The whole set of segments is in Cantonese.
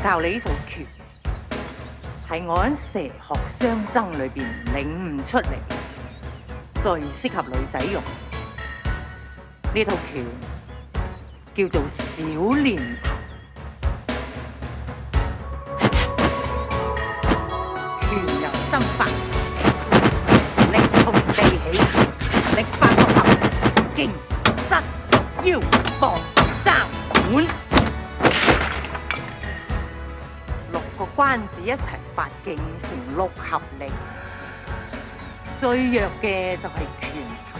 教你呢套拳，係我喺蛇學相爭裏邊領悟出嚟，最適合女仔用。呢套拳叫做小念頭，拳由心發，力從地起，力發個頭，勁膝腰膊踭腕，6個關節一齊發勁成6合力。最弱嘅就係拳頭，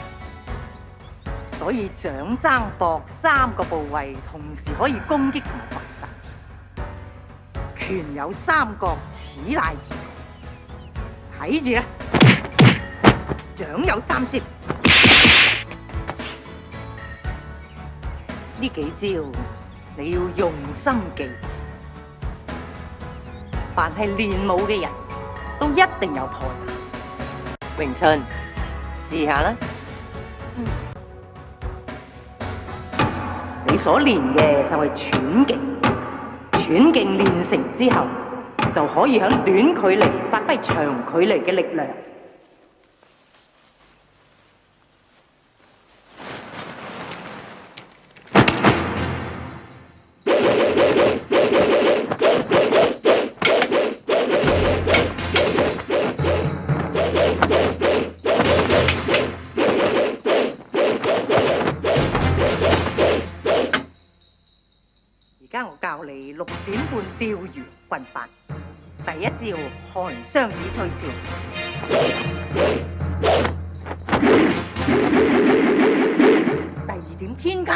所以掌踭膊3個部位同時可以攻擊同埋防守。拳有3角，此乃兒。睇住啦，掌有3節。呢幾招你要用心記住，凡係練武嘅人都一定有破綻。詠春，試下啦。你所練嘅就係寸勁，寸勁練成之後，就可以喺短距離發揮長距離嘅力量。而家我教你6點半釣魚棍法，第一招寒霜子吹簫，第2點天襟，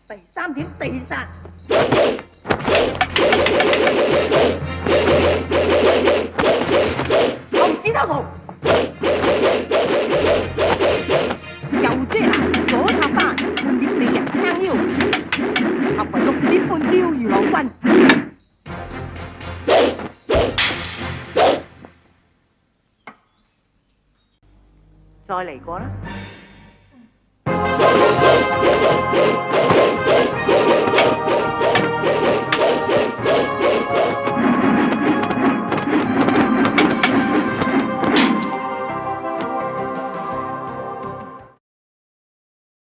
第3點地殺，紅指頭毛。右遮攔，左插花，捏地人撐腰，合為6點半釣魚郎棍。再嚟過啦！